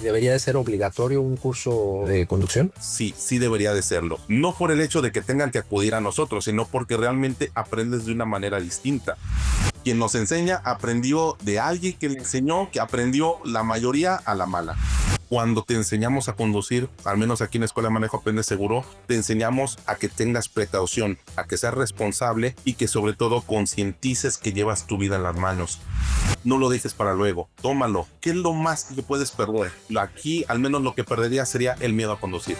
¿Debería de ser obligatorio un curso de conducción? Sí, sí debería de serlo. No por el hecho de que tengan que acudir a nosotros, sino porque realmente aprendes de una manera distinta. Quien nos enseña aprendió de alguien que le enseñó, que aprendió la mayoría a la mala. Cuando te enseñamos a conducir, al menos aquí en la Escuela de Manejo Aprende Seguro, te enseñamos a que tengas precaución, a que seas responsable y que sobre todo concientices que llevas tu vida en las manos. No lo dejes para luego, tómalo. ¿Qué es lo más que puedes perder? Aquí, al menos lo que perdería sería el miedo a conducir.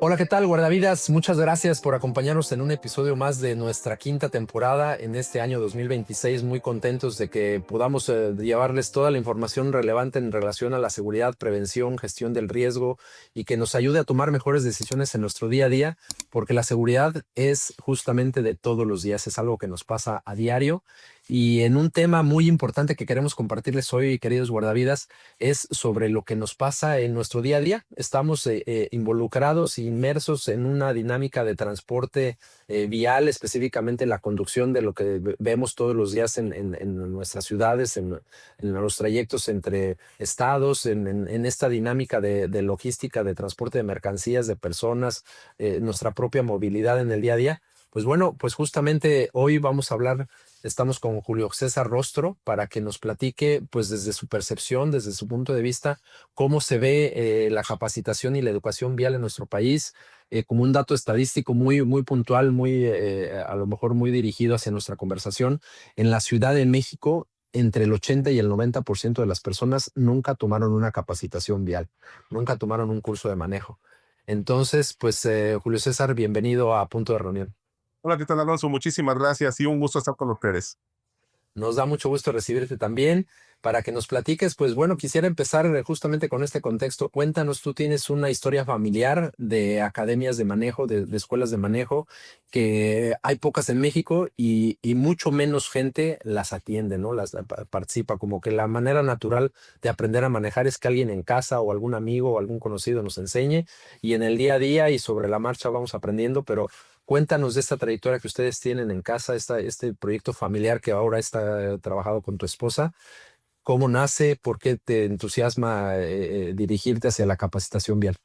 Hola, ¿qué tal, guardavidas? Muchas gracias por acompañarnos en un episodio más de nuestra quinta temporada en este año 2026. Muy contentos de que podamos llevarles toda la información relevante en relación a la seguridad, prevención, gestión del riesgo y que nos ayude a tomar mejores decisiones en nuestro día a día, porque la seguridad es justamente de todos los días, es algo que nos pasa a diario. Y en un tema muy importante que queremos compartirles hoy, queridos guardavidas, es sobre lo que nos pasa en nuestro día a día. Estamos involucrados e inmersos en una dinámica de transporte vial, específicamente la conducción de lo que vemos todos los días en nuestras ciudades, en los trayectos entre estados, en esta dinámica de logística, de transporte de mercancías, de personas, nuestra propia movilidad en el día a día. Pues bueno, pues justamente hoy vamos a hablar. Estamos con Julio César Rostro para que nos platique, pues desde su percepción, desde su punto de vista, cómo se ve la capacitación y la educación vial en nuestro país, como un dato estadístico muy puntual, a lo mejor muy dirigido hacia nuestra conversación. En la Ciudad de México, entre el 80 y el 90% de las personas nunca tomaron una capacitación vial, nunca tomaron un curso de manejo. Entonces, pues Julio César, bienvenido a Punto de Reunión. Hola, ¿qué tal, Alonso? Muchísimas gracias y un gusto estar con ustedes. Nos da mucho gusto recibirte también para que nos platiques. Pues bueno, quisiera empezar justamente con este contexto. Cuéntanos, tú tienes una historia familiar de academias de manejo, de escuelas de manejo, que hay pocas en México y mucho menos gente las atiende, ¿no? Participa, como que la manera natural de aprender a manejar es que alguien en casa o algún amigo o algún conocido nos enseñe y en el día a día y sobre la marcha vamos aprendiendo, pero cuéntanos de esta trayectoria que ustedes tienen en casa, este proyecto familiar que ahora está trabajado con tu esposa. ¿Cómo nace? ¿Por qué te entusiasma dirigirte hacia la capacitación vial?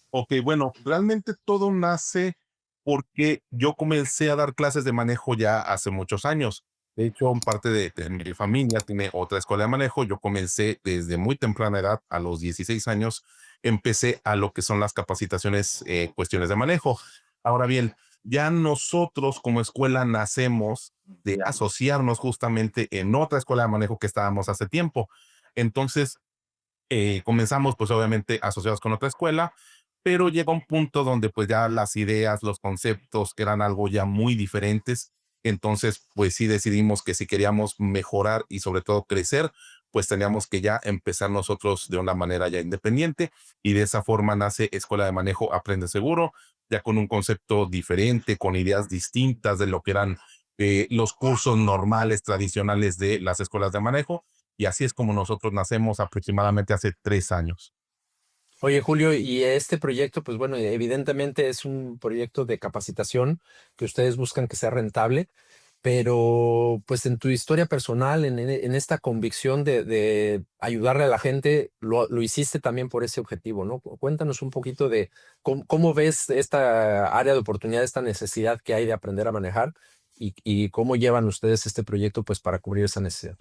Ok, bueno, realmente todo nace porque yo comencé a dar clases de manejo ya hace muchos años. De hecho, parte de mi familia tiene otra escuela de manejo. Yo comencé desde muy temprana edad, a los 16 años, empecé a lo que son las capacitaciones, cuestiones de manejo. Ahora bien, ya nosotros como escuela nacemos de asociarnos justamente en otra escuela de manejo que estábamos hace tiempo. Entonces, comenzamos pues obviamente asociados con otra escuela, pero llega un punto donde pues ya las ideas, los conceptos eran algo ya muy diferentes. Entonces pues sí decidimos que si queríamos mejorar y sobre todo crecer, pues teníamos que ya empezar nosotros de una manera ya independiente y de esa forma nace Escuela de Manejo Aprende Seguro, ya con un concepto diferente, con ideas distintas de lo que eran los cursos normales, tradicionales de las escuelas de manejo. Y así es como nosotros nacemos aproximadamente hace 3 años. Oye, Julio, y este proyecto, pues bueno, evidentemente es un proyecto de capacitación que ustedes buscan que sea rentable, pero pues en tu historia personal, en esta convicción de ayudarle a la gente, lo hiciste también por ese objetivo, ¿no? Cuéntanos un poquito de cómo ves esta área de oportunidad, esta necesidad que hay de aprender a manejar y cómo llevan ustedes este proyecto pues para cubrir esa necesidad.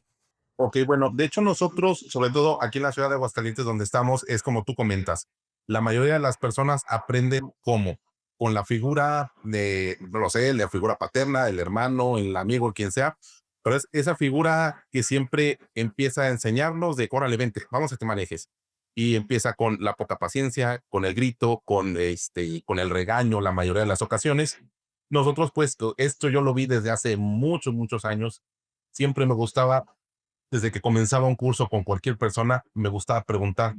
Ok, bueno, de hecho nosotros, sobre todo aquí en la ciudad de Aguascalientes donde estamos, es como tú comentas. La mayoría de las personas aprenden cómo, con la figura de, no lo sé, la figura paterna, el hermano, el amigo, quien sea, pero es esa figura que siempre empieza a enseñarnos de, órale, vente, vamos a que manejes. Y empieza con la poca paciencia, con el grito, con el regaño, la mayoría de las ocasiones. Nosotros, pues, esto yo lo vi desde hace muchos años. Siempre me gustaba desde que comenzaba un curso con cualquier persona, me gustaba preguntar,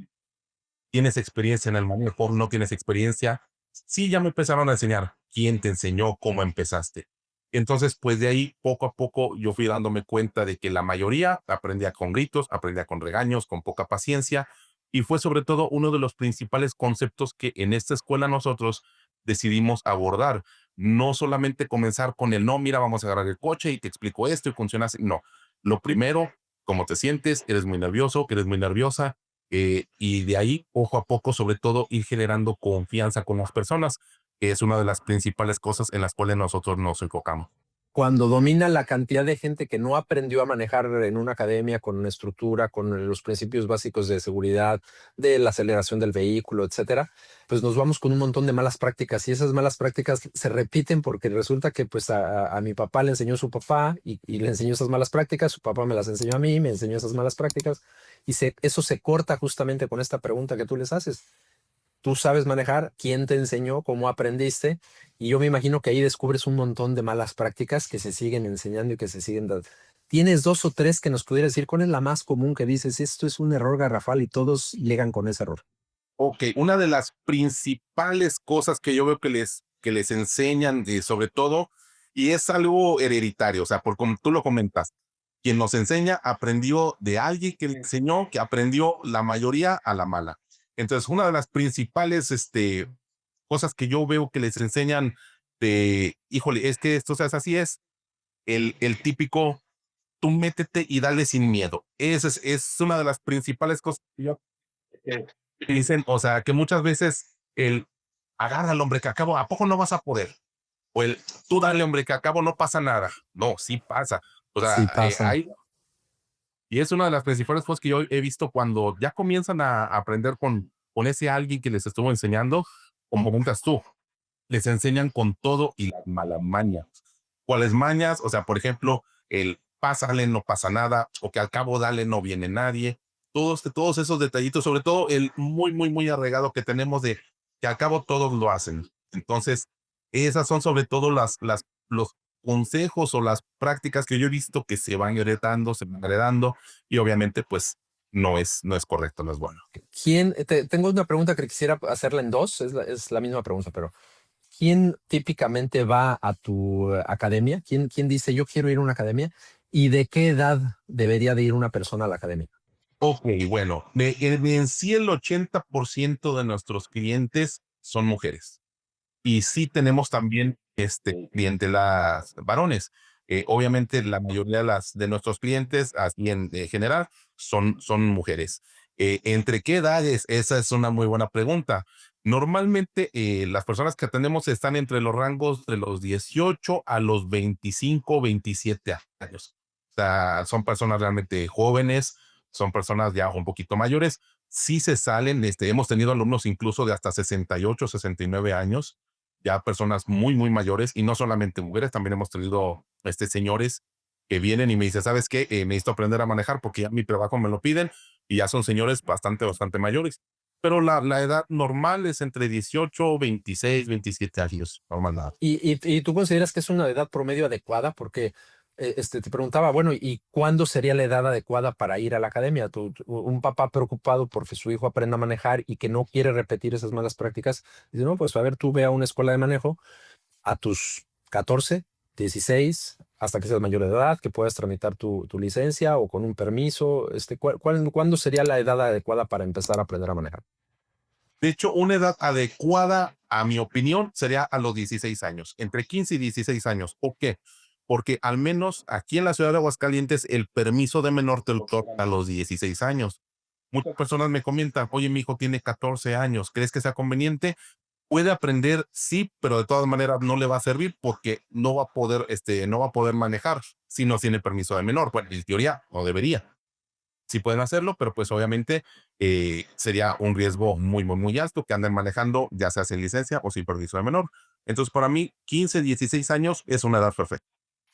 ¿tienes experiencia en el manejo? ¿No tienes experiencia? Sí, ya me empezaron a enseñar. ¿Quién te enseñó? ¿Cómo empezaste? Entonces, pues de ahí, poco a poco, yo fui dándome cuenta de que la mayoría aprendía con gritos, aprendía con regaños, con poca paciencia, y fue sobre todo uno de los principales conceptos que en esta escuela nosotros decidimos abordar. No solamente comenzar con el no, mira, vamos a agarrar el coche y te explico esto y funciona así. No, lo primero, cómo te sientes, eres muy nervioso, que eres muy nerviosa, y de ahí, poco a poco, sobre todo, ir generando confianza con las personas, que es una de las principales cosas en las cuales nosotros nos enfocamos. Cuando domina la cantidad de gente que no aprendió a manejar en una academia con una estructura, con los principios básicos de seguridad, de la aceleración del vehículo, etcétera, pues nos vamos con un montón de malas prácticas y esas malas prácticas se repiten porque resulta que pues a mi papá le enseñó su papá y le enseñó esas malas prácticas, su papá me las enseñó a mí, me enseñó esas malas prácticas y eso se corta justamente con esta pregunta que tú les haces. Tú sabes manejar, quién te enseñó, cómo aprendiste, y yo me imagino que ahí descubres un montón de malas prácticas que se siguen enseñando y que se siguen dando. ¿Tienes dos o tres que nos pudieras decir cuál es la más común que dices, esto es un error garrafal y todos llegan con ese error? Ok, una de las principales cosas que yo veo que les enseñan, sobre todo, y es algo hereditario, o sea, por como tú lo comentas, quien nos enseña aprendió de alguien que le enseñó, que aprendió la mayoría a la mala. Entonces, una de las principales cosas que yo veo que les enseñan de, híjole, es que esto se hace así, es el típico, tú métete y dale sin miedo. Esa es una de las principales cosas que yo que dicen, o sea, que muchas veces el agarra al hombre que acabo, ¿a poco no vas a poder? O el tú dale, hombre, que acabo no pasa nada. No, sí pasa. O sea, Sí, pasa. y es una de las principales cosas que yo he visto cuando ya comienzan a aprender con ese alguien que les estuvo enseñando, como preguntas tú, les enseñan con todo y las malas mañas. ¿Cuáles mañas? O sea, por ejemplo, el pásale, no pasa nada, o que al cabo dale, no viene nadie. Todos esos detallitos, sobre todo el muy, muy, muy arraigado que tenemos de que al cabo todos lo hacen. Entonces, esas son sobre todo los consejos o las prácticas que yo he visto que se van heredando, se van heredando, y obviamente, pues, no es correcto, no es bueno. Tengo una pregunta que quisiera hacerla en dos, es la misma pregunta, pero ¿quién típicamente va a tu academia? ¿Quién dice yo quiero ir a una academia? ¿Y de qué edad debería de ir una persona a la academia? Ok, bueno, en sí el 80% de nuestros clientes son mujeres. Y sí tenemos también clientelas varones. Obviamente la mayoría de nuestros clientes, así en general, son mujeres. ¿Entre qué edades? Esa es una muy buena pregunta. Normalmente las personas que atendemos están entre los rangos de los 18 a los 25, 27 años. O sea, son personas realmente jóvenes, son personas ya un poquito mayores. Sí se salen, hemos tenido alumnos incluso de hasta 68, 69 años, ya personas muy, muy mayores, y no solamente mujeres, también hemos tenido señores que vienen y me dicen, ¿sabes qué? Necesito aprender a manejar porque ya mi trabajo me lo piden, y ya son señores bastante, bastante mayores. Pero la edad normal es entre 18, 26, 27 años, normal nada. ¿Y tú consideras que es una edad promedio adecuada? Porque te preguntaba, bueno, ¿y cuándo sería la edad adecuada para ir a la academia? Un papá preocupado porque su hijo aprenda a manejar y que no quiere repetir esas malas prácticas, dice, no, pues a ver, tú ve a una escuela de manejo a tus 14, 16, hasta que seas mayor de edad, que puedas tramitar tu licencia o con un permiso. ¿Cuándo sería la edad adecuada para empezar a aprender a manejar? De hecho, una edad adecuada, a mi opinión, sería a los 16 años, entre 15 y 16 años. ¿Por qué? Porque al menos aquí en la ciudad de Aguascalientes, el permiso de menor te lo otorgan a los 16 años. Muchas personas me comentan, oye, mi hijo tiene 14 años, ¿crees que sea conveniente? Puede aprender, sí, pero de todas maneras no le va a servir porque no va a poder manejar si no tiene permiso de menor. Bueno, en teoría no debería. Sí pueden hacerlo, pero pues obviamente sería un riesgo muy, muy, muy alto que anden manejando, ya sea sin licencia o sin permiso de menor. Entonces, para mí, 15, 16 años es una edad perfecta.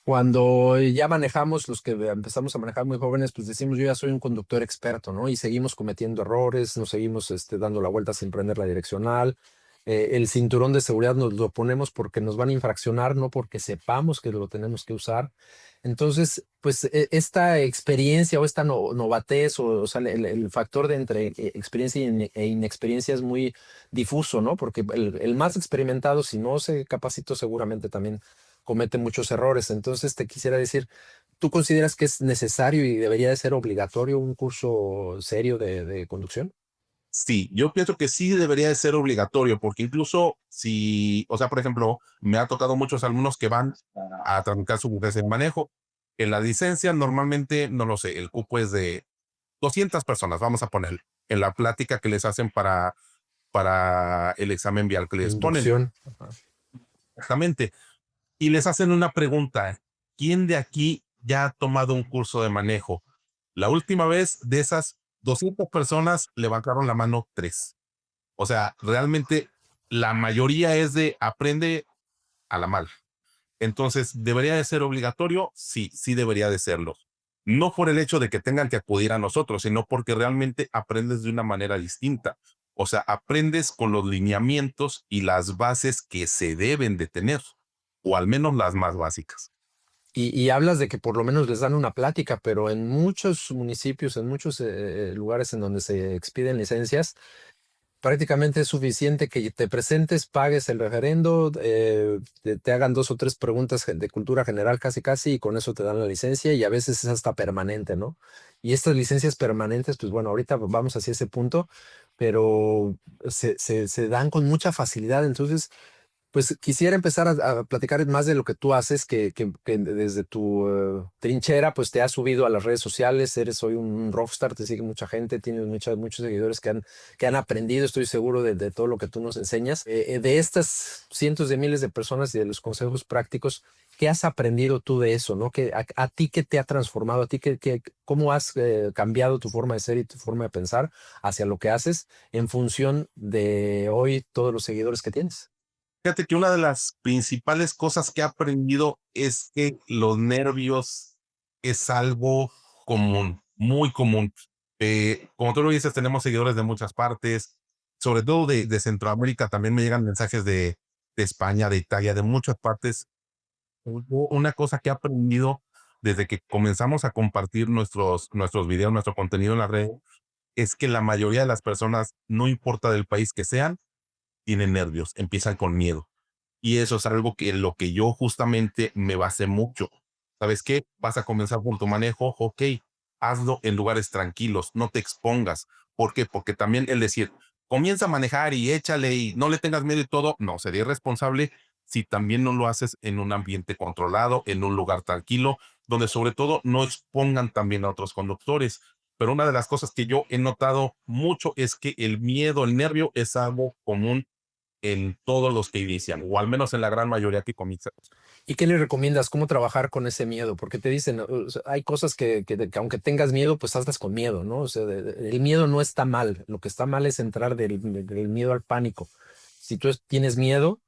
Cuando ya manejamos, los que empezamos a manejar muy jóvenes, pues decimos, yo ya soy un conductor experto, ¿no? Y seguimos cometiendo errores, nos seguimos dando la vuelta sin prender la direccional. El cinturón de seguridad nos lo ponemos porque nos van a infraccionar, no porque sepamos que lo tenemos que usar. Entonces, pues esta experiencia o esta novatez, o sea, el factor de entre experiencia e inexperiencia es muy difuso, ¿no? Porque el más experimentado, si no se capacitó, seguramente también comete muchos errores. Entonces te quisiera decir, ¿tú consideras que es necesario y debería de ser obligatorio un curso serio de conducción? Sí, yo pienso que sí debería de ser obligatorio, porque incluso si, o sea, por ejemplo, me ha tocado muchos alumnos que van a tramitar su licencia de manejo. En la licencia normalmente, no lo sé, el cupo es de 200 personas, vamos a poner, en la plática que les hacen para el examen vial que les ponen. Inducción. Ajá. Exactamente. Y les hacen una pregunta. ¿Quién de aquí ya ha tomado un curso de manejo? La última vez de esas 200 personas levantaron la mano 3. O sea, realmente la mayoría es de aprende a la mala. Entonces, ¿debería de ser obligatorio? Sí, sí debería de serlo. No por el hecho de que tengan que acudir a nosotros, sino porque realmente aprendes de una manera distinta. O sea, aprendes con los lineamientos y las bases que se deben de tener, o al menos las más básicas. Y hablas de que por lo menos les dan una plática, pero en muchos municipios, en muchos lugares en donde se expiden licencias, prácticamente es suficiente que te presentes, pagues el referendo, te hagan dos o tres preguntas de cultura general casi casi y con eso te dan la licencia y a veces es hasta permanente, ¿no? Y estas licencias permanentes, pues bueno, ahorita vamos hacia ese punto, pero se dan con mucha facilidad. Entonces, pues quisiera empezar a platicar más de lo que tú haces, que desde tu trinchera, pues te has subido a las redes sociales, eres hoy un rockstar, te sigue mucha gente, tienes muchos seguidores que han aprendido, estoy seguro de todo lo que tú nos enseñas. De estas cientos de miles de personas y de los consejos prácticos, ¿qué has aprendido tú de eso, no? A ti qué te ha transformado, a ti cómo has cambiado tu forma de ser y tu forma de pensar hacia lo que haces en función de hoy todos los seguidores que tienes? Fíjate que una de las principales cosas que he aprendido es que los nervios es algo común, muy común. Como tú lo dices, tenemos seguidores de muchas partes, sobre todo de Centroamérica. También me llegan mensajes de España, de Italia, de muchas partes. Una cosa que he aprendido desde que comenzamos a compartir nuestros videos, nuestro contenido en la red, es que la mayoría de las personas, no importa del país que sean, tienen nervios, empiezan con miedo. Y eso es algo que en lo que yo justamente me basé mucho. ¿Sabes qué? Vas a comenzar con tu manejo, ok, hazlo en lugares tranquilos, no te expongas. ¿Por qué? Porque también el decir, comienza a manejar y échale y no le tengas miedo y todo, no, sería irresponsable si también no lo haces en un ambiente controlado, en un lugar tranquilo, donde sobre todo no expongan también a otros conductores. Pero una de las cosas que yo he notado mucho es que el miedo, el nervio es algo común en todos los que inician, o al menos en la gran mayoría que comienzan. ¿Y qué le recomiendas? ¿Cómo trabajar con ese miedo? Porque te dicen, o sea, hay cosas que aunque tengas miedo, pues hazlas con miedo, ¿no? O sea, el miedo no está mal. Lo que está mal es entrar del miedo al pánico. Si tú tienes miedo,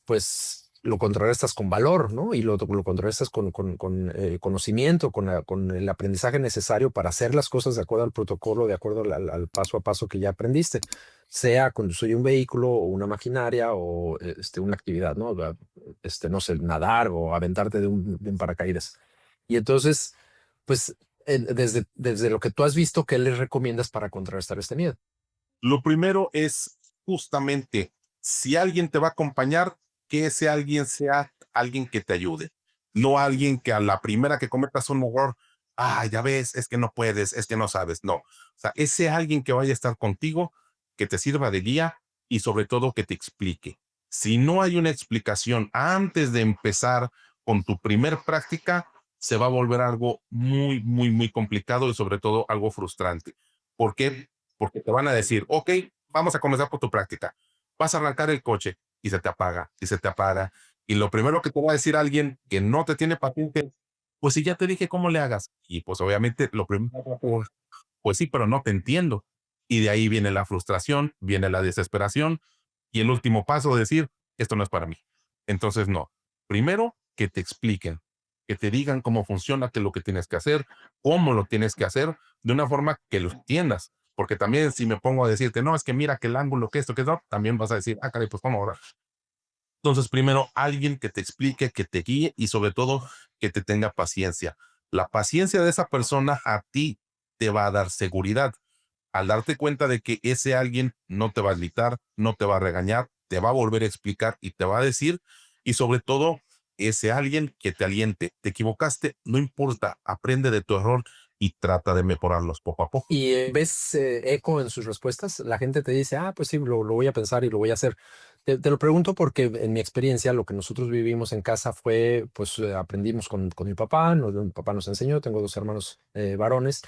pues lo contrarrestas con valor, ¿no? Y lo contrarrestas con conocimiento, con el aprendizaje necesario para hacer las cosas de acuerdo al protocolo, de acuerdo al paso a paso que ya aprendiste, sea conducir un vehículo o una maquinaria o una actividad, ¿no? No sé, nadar o aventarte de un paracaídas. Y entonces, pues, desde lo que tú has visto, ¿qué les recomiendas para contrarrestar este miedo? Lo primero es justamente, si alguien te va a acompañar, que ese alguien sea alguien que te ayude, no alguien que a la primera que cometas un error, ya ves, es que no puedes, es que no sabes, no. O sea, ese alguien que vaya a estar contigo, que te sirva de guía y sobre todo que te explique. Si no hay una explicación antes de empezar con tu primer práctica, se va a volver algo muy, muy, muy complicado y sobre todo algo frustrante. ¿Por qué? Porque te van a decir, ok, vamos a comenzar por tu práctica. Vas a arrancar el coche y se te apaga y se te apaga. Y lo primero que te va a decir alguien que no te tiene paciencia, pues si ya te dije cómo le hagas. Y pues obviamente lo primero, pues sí, pero no te entiendo. Y de ahí viene la frustración, viene la desesperación y el último paso, decir, esto no es para mí. Entonces, no. Primero, que te expliquen, que te digan cómo funciona, qué es lo que tienes que hacer, cómo lo tienes que hacer, de una forma que lo entiendas. Porque también si me pongo a decirte, no, es que mira que el ángulo, que esto, que no, también vas a decir, caray, pues cómo ahora. Entonces, primero, alguien que te explique, que te guíe y sobre todo que te tenga paciencia. La paciencia de esa persona a ti te va a dar seguridad al darte cuenta de que ese alguien no te va a gritar, no te va a regañar, te va a volver a explicar y te va a decir, y sobre todo, ese alguien que te aliente. Te equivocaste, no importa, aprende de tu error y trata de mejorarlos poco a poco. ¿Y ves eco en sus respuestas? La gente te dice, ah, pues sí, lo voy a pensar y lo voy a hacer. Te lo pregunto porque en mi experiencia lo que nosotros vivimos en casa fue, pues aprendimos con mi papá, mi papá nos enseñó, tengo dos hermanos varones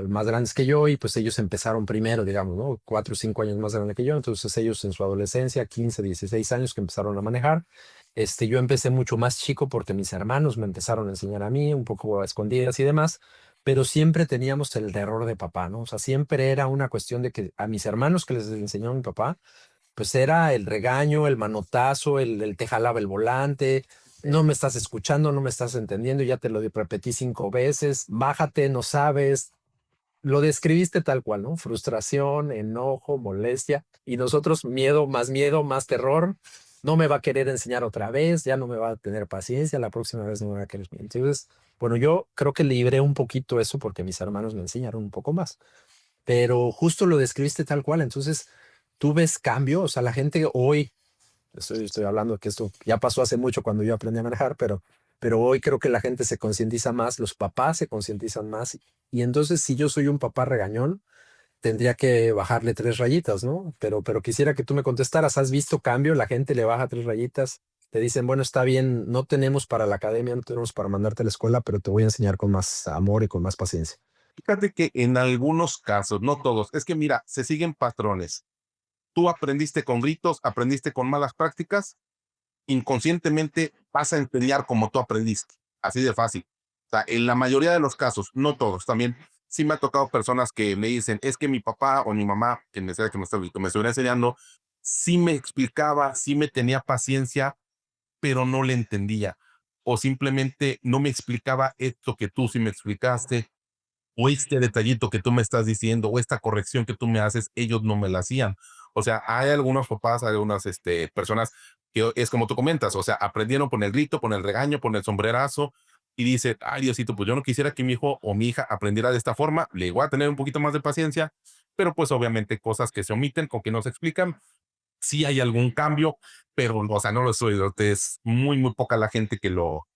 más grandes que yo y pues ellos empezaron primero, digamos, ¿no? 4 o 5 años más grandes que yo, entonces ellos en su adolescencia, 15, 16 años que empezaron a manejar. Yo empecé mucho más chico porque mis hermanos me empezaron a enseñar a mí, un poco a escondidas y demás, pero siempre teníamos el error de papá, ¿no? O sea, siempre era una cuestión de que a mis hermanos que les enseñó mi papá, pues era el regaño, el manotazo, el te jalaba el volante, no me estás escuchando, no me estás entendiendo, ya te lo repetí 5 veces, bájate, no sabes. Lo describiste tal cual, ¿no? Frustración, enojo, molestia y nosotros miedo, más terror. No me va a querer enseñar otra vez, ya no me va a tener paciencia, la próxima vez no me va a querer. Entonces, bueno, yo creo que libré un poquito eso porque mis hermanos me enseñaron un poco más, pero justo lo describiste tal cual. Entonces, ¿tú ves cambio? O sea, la gente hoy, estoy hablando que esto ya pasó hace mucho cuando yo aprendí a manejar, pero hoy creo que la gente se concientiza más, los papás se concientizan más. Y entonces, si yo soy un papá regañón, tendría que bajarle 3 rayitas, ¿no? Pero quisiera que tú me contestaras, ¿has visto cambio? La gente le baja 3 rayitas, te dicen, bueno, está bien, no tenemos para la academia, no tenemos para mandarte a la escuela, pero te voy a enseñar con más amor y con más paciencia. Fíjate que en algunos casos, no todos, es que mira, se siguen patrones. Tú aprendiste con gritos, aprendiste con malas prácticas, inconscientemente vas a enseñar como tú aprendiste. Así de fácil. O sea, en la mayoría de los casos, no todos, también sí me ha tocado personas que me dicen, es que mi papá o mi mamá, quien sea que me estuviera enseñando, sí me explicaba, sí me tenía paciencia, pero no le entendía. O simplemente no me explicaba esto que tú sí me explicaste, o este detallito que tú me estás diciendo, o esta corrección que tú me haces, ellos no me la hacían. O sea, hay algunos papás, hay algunas personas que es como tú comentas, o sea, aprendieron con el grito, con el regaño, con el sombrerazo, y dice, ay Diosito, pues yo no quisiera que mi hijo o mi hija aprendiera de esta forma, le voy a tener un poquito más de paciencia, pero pues obviamente cosas que se omiten, con que no se explican, sí hay algún cambio, pero o sea, no lo soy, es muy, muy poca la gente que lo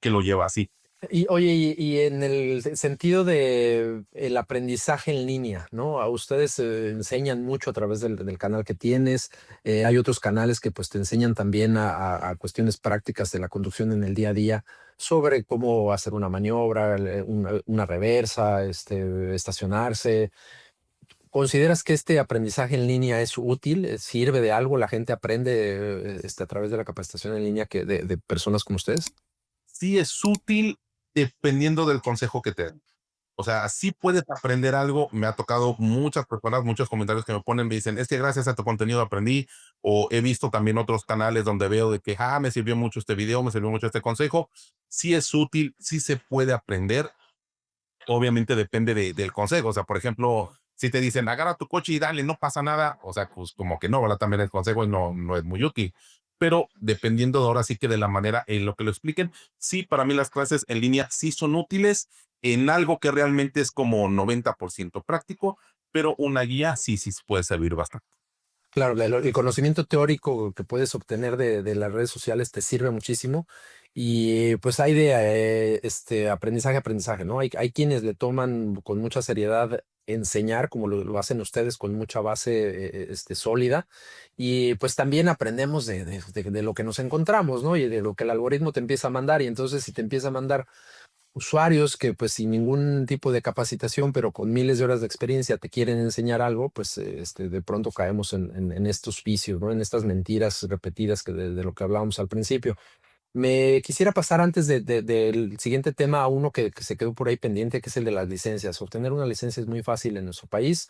lleva así. Y oye, y en el sentido de el aprendizaje en línea, ¿no? A ustedes enseñan mucho a través del canal que tienes. Hay otros canales que pues te enseñan también a cuestiones prácticas de la conducción en el día a día sobre cómo hacer una maniobra, una reversa, estacionarse. ¿Consideras que este aprendizaje en línea es útil? ¿Sirve de algo? ¿La gente aprende a través de la capacitación en línea de personas como ustedes? Sí es útil dependiendo del consejo que te den. O sea, sí puedes aprender algo. Me ha tocado muchas personas, muchos comentarios que me ponen, me dicen, es que gracias a tu contenido aprendí, o he visto también otros canales donde veo de que, me sirvió mucho este video, me sirvió mucho este consejo. Sí es útil, sí se puede aprender. Obviamente depende del consejo. O sea, por ejemplo, si te dicen, agarra tu coche y dale, no pasa nada. O sea, pues como que no, ¿verdad? También el consejo no es muy útil. Pero dependiendo de ahora sí que de la manera en lo que lo expliquen, sí, para mí las clases en línea sí son útiles en algo que realmente es como 90% práctico, pero una guía sí puede servir bastante. Claro, el conocimiento teórico que puedes obtener de las redes sociales te sirve muchísimo y pues hay de aprendizaje, ¿no? Hay quienes le toman con mucha seriedad enseñar, como lo hacen ustedes, con mucha base sólida y pues también aprendemos de lo que nos encontramos, ¿no? Y de lo que el algoritmo te empieza a mandar y entonces si te empieza a mandar usuarios que pues sin ningún tipo de capacitación, pero con miles de horas de experiencia te quieren enseñar algo, pues de pronto caemos en estos vicios, ¿no? En estas mentiras repetidas de lo que hablábamos al principio. Me quisiera pasar antes del siguiente tema a uno que se quedó por ahí pendiente, que es el de las licencias. Obtener una licencia es muy fácil en nuestro país.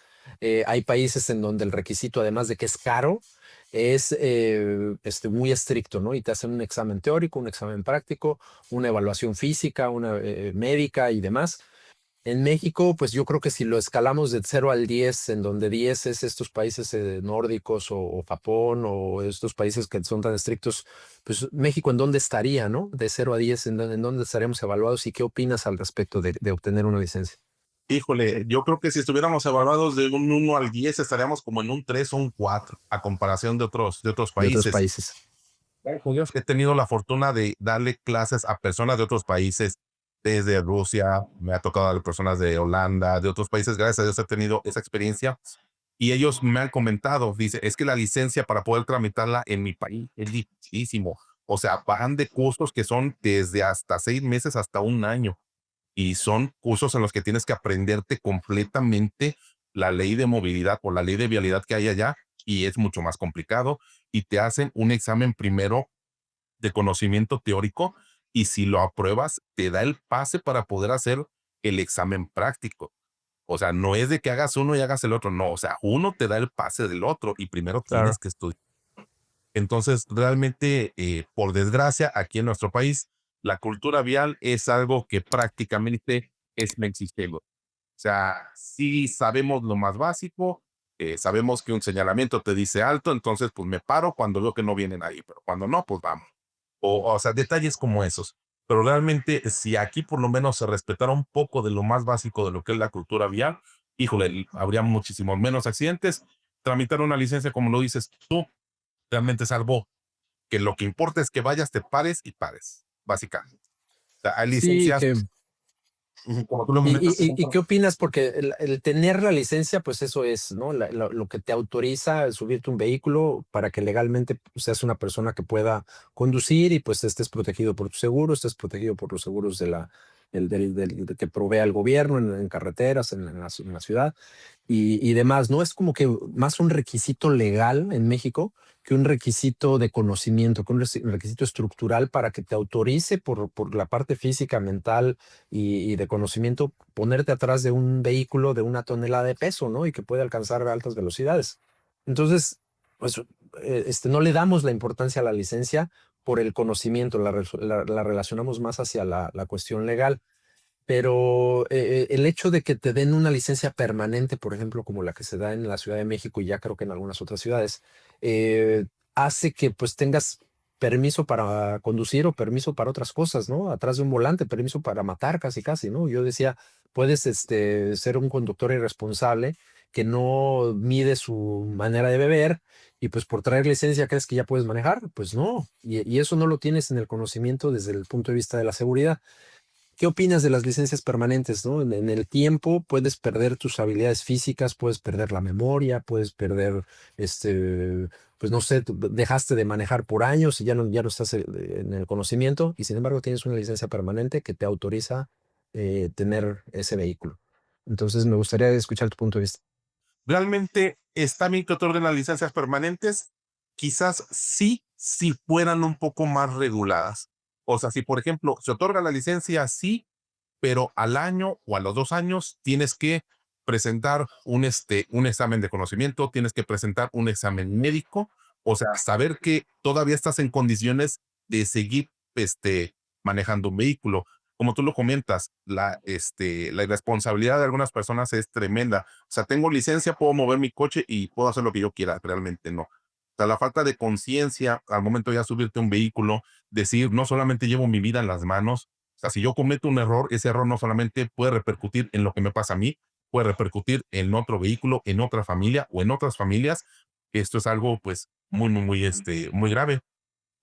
Hay países en donde el requisito, además de que es caro, es muy estricto, ¿no? Y te hacen un examen teórico, un examen práctico, una evaluación física, una médica y demás. En México, pues yo creo que si lo escalamos de 0 al 10, en donde 10 es estos países nórdicos o Japón o estos países que son tan estrictos, pues México, ¿en dónde estaría, no? De 0 a 10, ¿en dónde estaremos evaluados y qué opinas al respecto de obtener una licencia Híjole, yo creo que si estuviéramos evaluados de un 1 al 10 estaríamos como en un 3 o un 4 a comparación de otros de otros países. países? Gracias a Dios, he tenido la fortuna de darle clases a personas de otros países, desde Rusia, me ha tocado a personas de Holanda, de otros países, gracias a Dios he tenido esa experiencia y ellos me han comentado, dice, es que la licencia para poder tramitarla en mi país es dificilísimo. O sea, van de cursos que son desde hasta 6 meses hasta un año y son cursos en los que tienes que aprenderte completamente la ley de movilidad o la ley de vialidad que hay allá y es mucho más complicado y te hacen un examen primero de conocimiento teórico y si lo apruebas te da el pase para poder hacer el examen práctico. O sea, no es de que hagas uno y hagas el otro, no, o sea, uno te da el pase del otro y primero tienes Claro. que estudiar. Entonces, realmente, por desgracia, aquí en nuestro país, la cultura vial es algo que prácticamente es inexistente. O sea, sí sabemos lo más básico, sabemos que un señalamiento te dice alto, entonces pues me paro cuando veo que no vienen ahí, pero cuando no, pues vamos. O sea, detalles como esos. Pero realmente, si aquí por lo menos se respetara un poco de lo más básico de lo que es la cultura vial, híjole, habría muchísimos menos accidentes. Tramitar una licencia, como lo dices tú, realmente salvó que lo que importa es que vayas, te pares y pares, básicamente. O sea, hay Sí, licencias, que como tú lo ¿Y, comentas, y qué opinas? Porque el tener la licencia, pues eso es, ¿no? Lo que te autoriza a subirte un vehículo para que legalmente pues, seas una persona que pueda conducir y pues estés protegido por tu seguro, estés protegido por los seguros que provee el gobierno en carreteras, en la ciudad y demás, ¿no? Es como que más un requisito legal en México que un requisito de conocimiento, que un requisito estructural para que te autorice por la parte física, mental y de conocimiento, ponerte atrás de un vehículo de 1 tonelada de peso, ¿no? Y que puede alcanzar altas velocidades. Entonces, pues, no le damos la importancia a la licencia por el conocimiento, la relacionamos más hacia la cuestión legal. Pero el hecho de que te den una licencia permanente, por ejemplo, como la que se da en la Ciudad de México y ya creo que en algunas otras ciudades, hace que pues tengas permiso para conducir o permiso para otras cosas, ¿no? Atrás de un volante, permiso para matar casi casi, ¿no? Yo decía, puedes ser un conductor irresponsable que no mide su manera de beber y pues por traer licencia crees que ya puedes manejar, pues no, y eso no lo tienes en el conocimiento desde el punto de vista de la seguridad. ¿Qué opinas de las licencias permanentes, no? En el tiempo puedes perder tus habilidades físicas, puedes perder la memoria, puedes perder, pues no sé, dejaste de manejar por años y ya no estás en el conocimiento y sin embargo tienes una licencia permanente que te autoriza tener ese vehículo. Entonces me gustaría escuchar tu punto de vista. realmente está bien que otorguen las licencias permanentes, quizás sí, si fueran un poco más reguladas. O sea, si por ejemplo se otorga la licencia, sí, pero al año o a los 2 años tienes que presentar un examen de conocimiento, tienes que presentar un examen médico, o sea, saber que todavía estás en condiciones de seguir manejando un vehículo. Como tú lo comentas, la irresponsabilidad de algunas personas es tremenda. O sea, tengo licencia, puedo mover mi coche y puedo hacer lo que yo quiera, realmente no. O sea, la falta de conciencia al momento de ya subirte a un vehículo, decir, no solamente llevo mi vida en las manos, o sea, si yo cometo un error, ese error no solamente puede repercutir en lo que me pasa a mí, puede repercutir en otro vehículo, en otra familia o en otras familias. Esto es algo, pues, muy grave,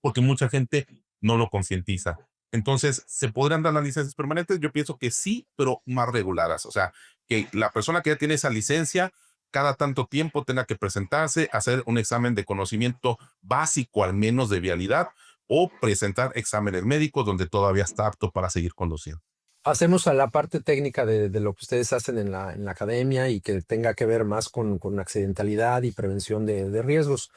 porque mucha gente no lo concientiza. Entonces, ¿se podrán dar las licencias permanentes? Yo pienso que sí, pero más reguladas. O sea, que la persona que ya tiene esa licencia, cada tanto tiempo tenga que presentarse, hacer un examen de conocimiento básico, al menos de vialidad, o presentar exámenes médicos donde todavía está apto para seguir conduciendo. Hacemos a la parte técnica de lo que ustedes hacen en la academia y que tenga que ver más con accidentalidad y prevención de riesgos.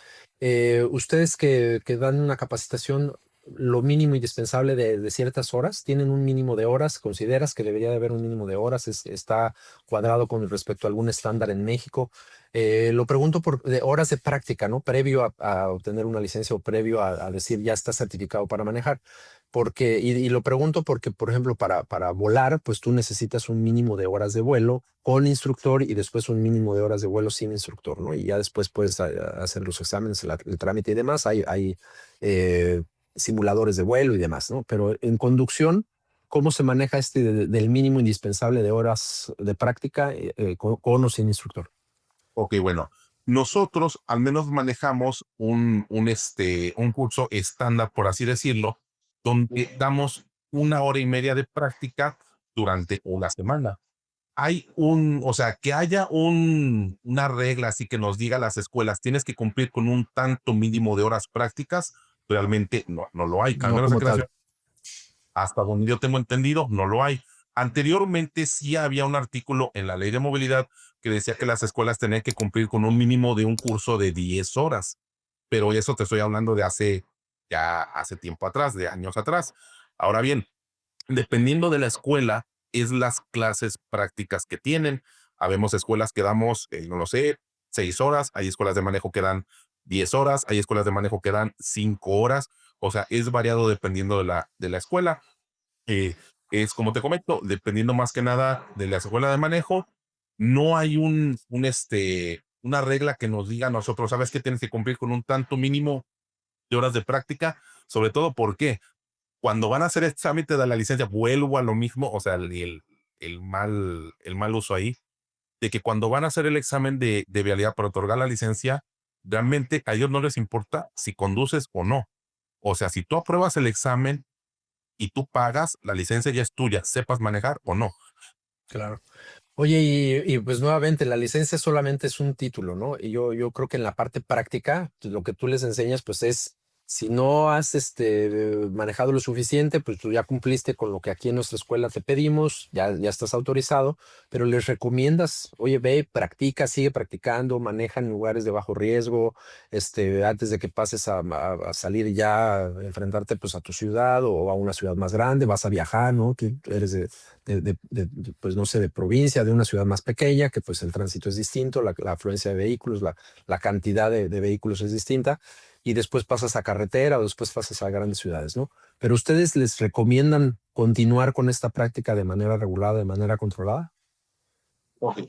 Ustedes que dan una capacitación, lo mínimo indispensable de ciertas horas, ¿tienen un mínimo de horas? ¿Consideras que debería de haber un mínimo de horas? ¿Está cuadrado con respecto a algún estándar en México? Lo pregunto por de horas de práctica, ¿no? Previo a obtener una licencia o previo a decir ya está certificado para manejar. Y lo pregunto porque, por ejemplo, para volar, pues tú necesitas un mínimo de horas de vuelo con instructor y después un mínimo de horas de vuelo sin instructor, ¿no? Y ya después puedes hacer los exámenes, el trámite y demás. Hay eh, simuladores de vuelo y demás, ¿no? Pero en conducción, ¿cómo se maneja del mínimo indispensable de horas de práctica con o sin instructor? Ok, bueno, nosotros al menos manejamos un curso estándar, por así decirlo, donde damos 1 hora y media de práctica durante una semana. Hay o sea, que haya una regla así que nos diga las escuelas, tienes que cumplir con un tanto mínimo de horas prácticas, realmente no lo hay. Al No menos como aquí en la tal. ciudad, hasta donde yo tengo entendido, no lo hay. Anteriormente sí había un artículo en la ley de movilidad que decía que las escuelas tenían que cumplir con un mínimo de un curso de 10 horas, pero eso te estoy hablando de hace tiempo atrás, de años atrás. Ahora bien, dependiendo de la escuela, es las clases prácticas que tienen. Habemos escuelas que damos, no lo sé, 6 horas, hay escuelas de manejo que dan 10 horas, hay escuelas de manejo que dan 5 horas, o sea, es variado dependiendo de la escuela. Eh, es como te comento, dependiendo más que nada de la escuela de manejo, no hay una regla que nos diga a nosotros, sabes que tienes que cumplir con un tanto mínimo de horas de práctica, sobre todo porque cuando van a hacer examen te da la licencia, vuelvo a lo mismo, o sea, el mal uso ahí, de que cuando van a hacer el examen de vialidad para otorgar la licencia, realmente a ellos no les importa si conduces o no. O sea, si tú apruebas el examen y tú pagas, la licencia ya es tuya, sepas manejar o no. Claro. Oye, y pues nuevamente, la licencia solamente es un título, ¿no? Y yo creo que en la parte práctica, pues, lo que tú les enseñas, pues es, si no has manejado lo suficiente, pues tú ya cumpliste con lo que aquí en nuestra escuela te pedimos, ya estás autorizado, pero les recomiendas, oye, ve, practica, sigue practicando, maneja en lugares de bajo riesgo, antes de que pases a salir ya, a enfrentarte pues a tu ciudad o a una ciudad más grande, vas a viajar, ¿no? Que eres pues no sé, de provincia, de una ciudad más pequeña, que pues el tránsito es distinto, la afluencia de vehículos, la cantidad de vehículos es distinta, y después pasas a carretera o después pasas a grandes ciudades, ¿no? Pero ustedes les recomiendan continuar con esta práctica de manera regulada, de manera controlada. Ok.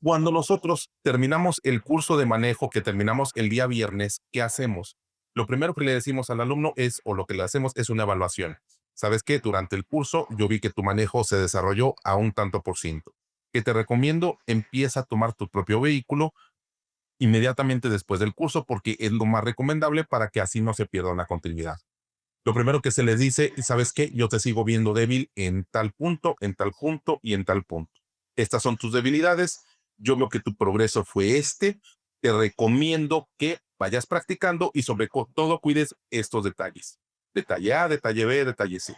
Cuando nosotros terminamos el curso de manejo, que terminamos el día viernes, ¿qué hacemos? Lo primero que le decimos al alumno es, o lo que le hacemos es una evaluación. ¿Sabes qué? Durante el curso yo vi que tu manejo se desarrolló a un tanto por ciento. Que te recomiendo, empieza a tomar tu propio vehículo inmediatamente después del curso porque es lo más recomendable para que así no se pierda una continuidad. Lo primero que se les dice, ¿sabes qué? Yo te sigo viendo débil en tal punto, en tal punto y en tal punto. Estas son tus debilidades. Yo veo que tu progreso fue este. Te recomiendo que vayas practicando y sobre todo cuides estos detalles. Detalle A, detalle B, detalle C.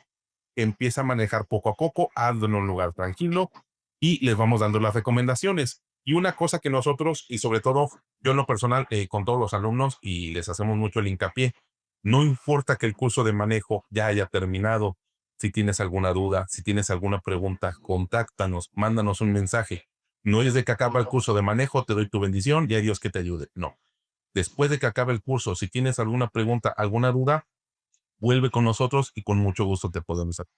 Empieza a manejar poco a poco, hazlo en un lugar tranquilo y les vamos dando las recomendaciones. Y una cosa que nosotros, y sobre todo yo en lo personal, con todos los alumnos, y les hacemos mucho el hincapié, no importa que el curso de manejo ya haya terminado, si tienes alguna duda, si tienes alguna pregunta, contáctanos, mándanos un mensaje. No es de que acaba el curso de manejo, te doy tu bendición y a Dios que te ayude. No. Después de que acabe el curso, si tienes alguna pregunta, alguna duda, vuelve con nosotros y con mucho gusto te podemos ayudar.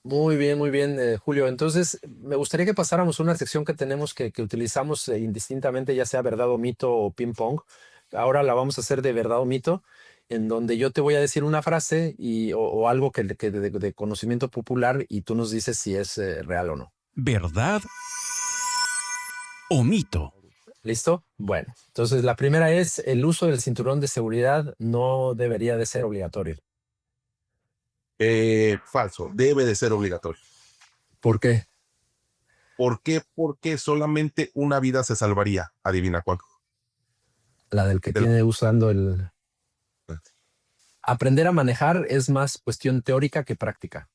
Muy bien, Julio. Entonces, me gustaría que pasáramos a una sección que tenemos que utilizamos indistintamente, ya sea verdad o mito o ping pong. Ahora la vamos a hacer de verdad o mito, en donde yo te voy a decir una frase o algo que de conocimiento popular y tú nos dices si es real o no. ¿Verdad o mito? ¿Listo? Bueno, entonces la primera es el uso del cinturón de seguridad no debería de ser obligatorio. Falso, debe de ser obligatorio. ¿Por qué? ¿Por qué? Porque solamente una vida se salvaría. Adivina cuál. La del que Del- tiene usando el... Aprender a manejar es más cuestión teórica que práctica.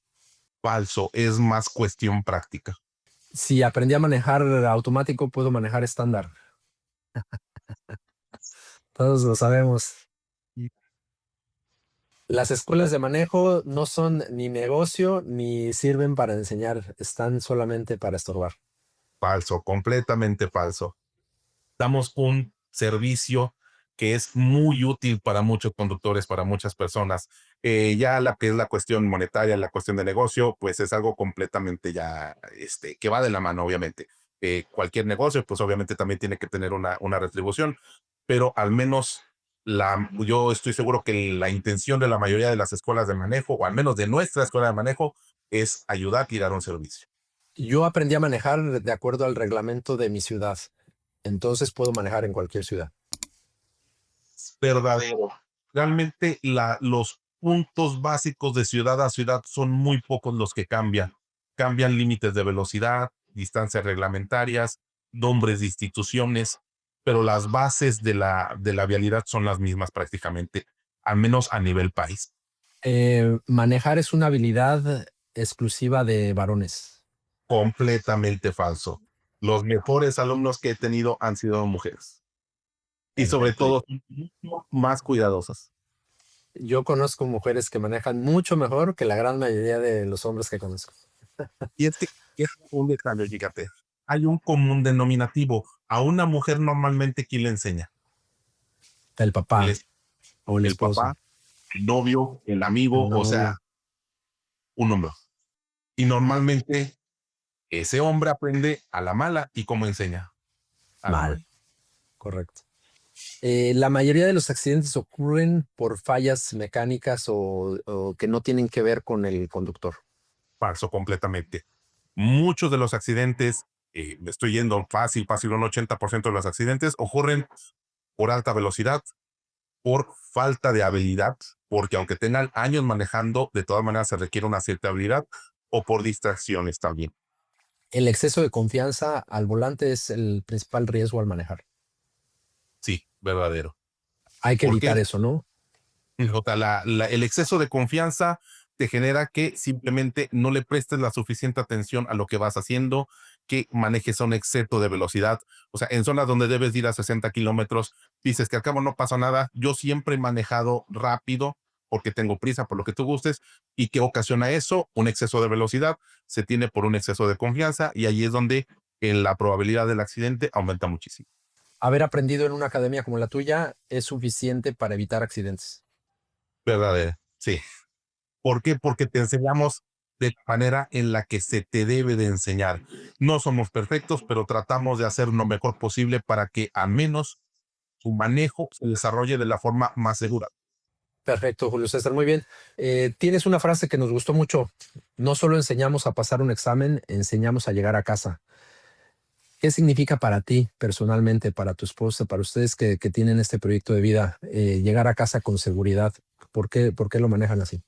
Falso, es más cuestión práctica. Si aprendí a manejar automático, puedo manejar estándar. Todos lo sabemos. Las escuelas de manejo no son ni negocio ni sirven para enseñar, están solamente para estorbar. Falso, completamente falso. Damos un servicio que es muy útil para muchos conductores, para muchas personas. Ya la que es la cuestión monetaria, la cuestión de negocio, pues es algo completamente ya, que va de la mano, obviamente. Cualquier negocio, pues obviamente también tiene que tener una retribución, pero al menos yo estoy seguro que la intención de la mayoría de las escuelas de manejo, o al menos de nuestra escuela de manejo, es ayudar a dar un servicio. Yo aprendí a manejar de acuerdo al reglamento de mi ciudad, entonces puedo manejar en cualquier ciudad. Verdadero. Realmente los puntos básicos de ciudad a ciudad son muy pocos los que cambian. Cambian límites de velocidad, distancias reglamentarias, nombres de instituciones, pero las bases de la vialidad son las mismas prácticamente, al menos a nivel país. Manejar es una habilidad exclusiva de varones. Completamente falso. Los mejores alumnos que he tenido han sido mujeres. Y sobre Perfecto. todo, mucho más cuidadosas. Yo conozco mujeres que manejan mucho mejor que la gran mayoría de los hombres que conozco. Y es que es un detalle, fíjate. Hay un común denominativo. A una mujer normalmente, ¿quién le enseña? El El, papá es- o el el esposo, papá, el novio, el amigo, el o novio. sea, un hombre. Y normalmente ese hombre aprende a la mala. ¿Y cómo enseña? A la Mal, mala. correcto. La mayoría de los accidentes ocurren por fallas mecánicas o que no tienen que ver con el conductor. Falso completamente. Muchos de los accidentes, me estoy yendo fácil, un 80% de los accidentes ocurren por alta velocidad, por falta de habilidad, porque aunque tengan años manejando, de todas maneras se requiere una cierta habilidad, o por distracciones también. El exceso de confianza al volante es el principal riesgo al manejar. Sí, verdadero. Hay que ¿Por evitar qué? eso, ¿no? Jota, el exceso de confianza te genera que simplemente no le prestes la suficiente atención a lo que vas haciendo, que manejes a un exceso de velocidad. O sea, en zonas donde debes ir a 60 kilómetros, dices que al cabo no pasa nada. Yo siempre he manejado rápido porque tengo prisa, por lo que tú gustes. ¿Y qué ocasiona eso? Un exceso de velocidad se tiene por un exceso de confianza y ahí es donde la probabilidad del accidente aumenta muchísimo. Haber aprendido en una academia como la tuya es suficiente para evitar accidentes. Verdadero. Sí. ¿Por qué? Porque te enseñamos de la manera en la que se te debe de enseñar. No somos perfectos, pero tratamos de hacer lo mejor posible para que al menos tu manejo se desarrolle de la forma más segura. Perfecto, Julio César, muy bien. Tienes una frase que nos gustó mucho. No solo enseñamos a pasar un examen, enseñamos a llegar a casa. ¿Qué significa para ti personalmente, para tu esposa, para ustedes que tienen este proyecto de vida, llegar a casa con seguridad? Por qué lo manejan así?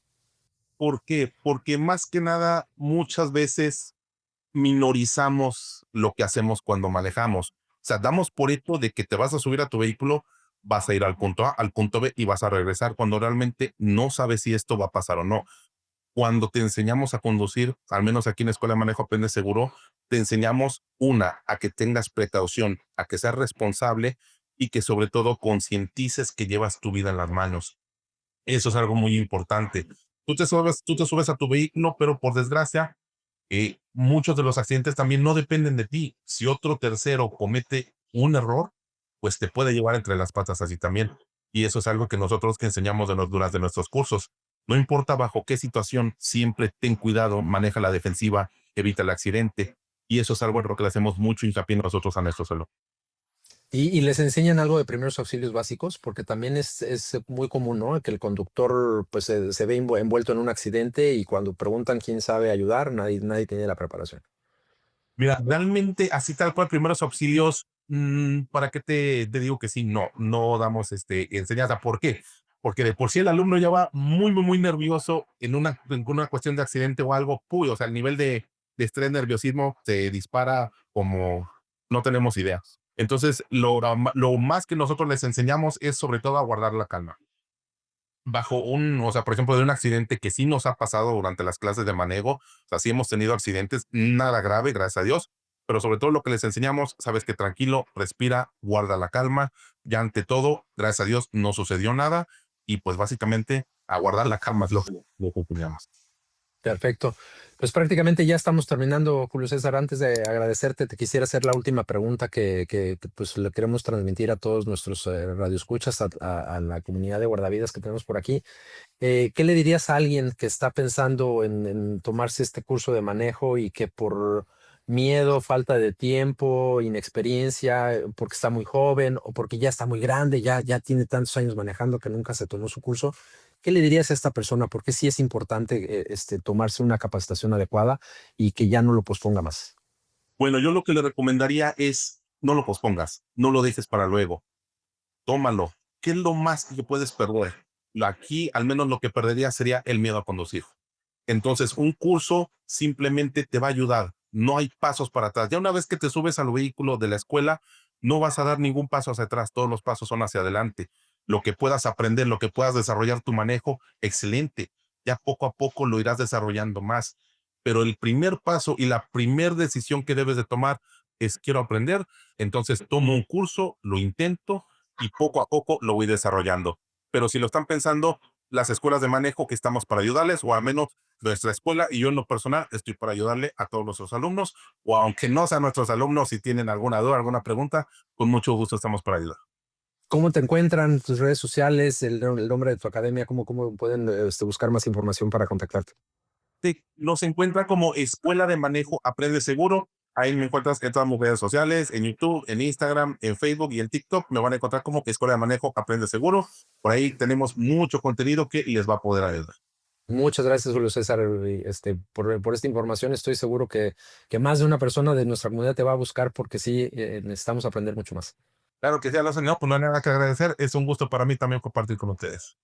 ¿Por qué? Porque más que nada, muchas veces minorizamos lo que hacemos cuando manejamos. O sea, damos por hecho de que te vas a subir a tu vehículo, vas a ir al punto A, al punto B y vas a regresar cuando realmente no sabes si esto va a pasar o no. Cuando te enseñamos a conducir, al menos aquí en la Escuela de Manejo Aprende Seguro, te enseñamos a que tengas precaución, a que seas responsable y que sobre todo concientices que llevas tu vida en las manos. Eso es algo muy importante. Tú te subes a tu vehículo, pero por desgracia, muchos de los accidentes también no dependen de ti. Si otro tercero comete un error, pues te puede llevar entre las patas así también. Y eso es algo que nosotros que enseñamos durante nuestros cursos. No importa bajo qué situación, siempre ten cuidado, maneja la defensiva, evita el accidente. Y eso es algo en lo que le hacemos mucho hincapié nosotros a nuestro suelo. Y les enseñan algo de primeros auxilios básicos, porque también es muy común, ¿no? Que el conductor pues se ve envuelto en un accidente y cuando preguntan quién sabe ayudar, nadie tiene la preparación. Mira, realmente así tal cual, primeros auxilios, ¿para qué te digo que sí? No, no damos enseñanza. ¿Por qué? Porque de por sí el alumno ya va muy nervioso en una cuestión de accidente o algo, puy, o sea, el nivel de estrés, nerviosismo se dispara como no tenemos idea. Entonces, lo más que nosotros les enseñamos es sobre todo a guardar la calma o sea, por ejemplo, de un accidente que sí nos ha pasado durante las clases de manejo, o sea, sí hemos tenido accidentes, nada grave, gracias a Dios, pero sobre todo lo que les enseñamos, sabes que tranquilo, respira, guarda la calma, ya ante todo, gracias a Dios, no sucedió nada, y pues básicamente a guardar la calma es lo que enseñamos. Perfecto. Pues prácticamente ya estamos terminando, Julio César. Antes de agradecerte, te quisiera hacer la última pregunta pues le queremos transmitir a todos nuestros radioescuchas, a la comunidad de guardavidas que tenemos por aquí. ¿Qué le dirías a alguien que está pensando en tomarse este curso de manejo y que por miedo, falta de tiempo, inexperiencia, porque está muy joven o porque ya está muy grande, ya tiene tantos años manejando que nunca se tomó su curso? ¿Qué le dirías a esta persona? Porque sí es importante tomarse una capacitación adecuada y que ya no lo posponga más. Bueno, yo lo que le recomendaría es no lo pospongas, no lo dejes para luego, tómalo. ¿Qué es lo más que puedes perder? Aquí, al menos lo que perdería sería el miedo a conducir. Entonces, un curso simplemente te va a ayudar. No hay pasos para atrás. Ya una vez que te subes al vehículo de la escuela, no vas a dar ningún paso hacia atrás. Todos los pasos son hacia adelante. Lo que puedas aprender, lo que puedas desarrollar tu manejo, excelente. Ya poco a poco lo irás desarrollando más. Pero el primer paso y la primera decisión que debes de tomar es quiero aprender. Entonces tomo un curso, lo intento y poco a poco lo voy desarrollando. Pero si lo están pensando, las escuelas de manejo que estamos para ayudarles, o al menos nuestra escuela, y yo en lo personal estoy para ayudarle a todos nuestros alumnos, o aunque no sean nuestros alumnos, si tienen alguna duda, alguna pregunta, con mucho gusto estamos para ayudar. ¿Cómo te encuentran tus redes sociales, el nombre de tu academia? ¿Cómo pueden buscar más información para contactarte? Sí, nos encuentra como Escuela de Manejo Aprende Seguro. Ahí me encuentras en todas mis redes sociales, en YouTube, en Instagram, en Facebook y en TikTok. Me van a encontrar como Escuela de Manejo Aprende Seguro. Por ahí tenemos mucho contenido que les va a poder ayudar. Muchas gracias, Julio César, por esta información. Estoy seguro que más de una persona de nuestra comunidad te va a buscar porque sí, necesitamos aprender mucho más. Claro que sí, Alonso. No, pues no hay nada que agradecer. Es un gusto para mí también compartir con ustedes.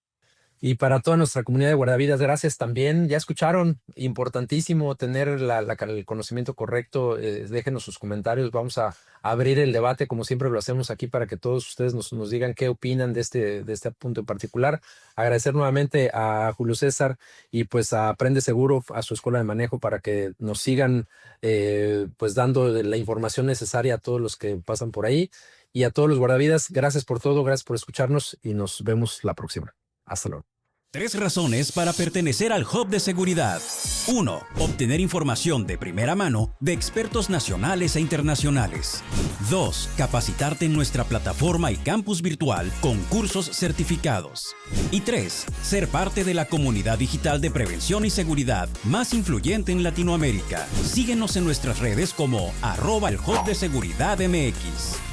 Y para toda nuestra comunidad de guardavidas, gracias también. Ya escucharon, importantísimo tener el conocimiento correcto. Déjenos sus comentarios. Vamos a abrir el debate, como siempre lo hacemos aquí, para que todos ustedes nos digan qué opinan de este punto en particular. Agradecer nuevamente a Julio César y pues a Aprende Seguro, a su escuela de manejo, para que nos sigan pues dando la información necesaria a todos los que pasan por ahí. Y a todos los guardavidas, gracias por todo, gracias por escucharnos y nos vemos la próxima. Hasta luego. 3 razones para pertenecer al Hub de Seguridad. 1. Obtener información de primera mano de expertos nacionales e internacionales. 2. Capacitarte en nuestra plataforma y campus virtual con cursos certificados. Y 3. Ser parte de la comunidad digital de prevención y seguridad más influyente en Latinoamérica. Síguenos en nuestras redes como @el Hub de Seguridad MX.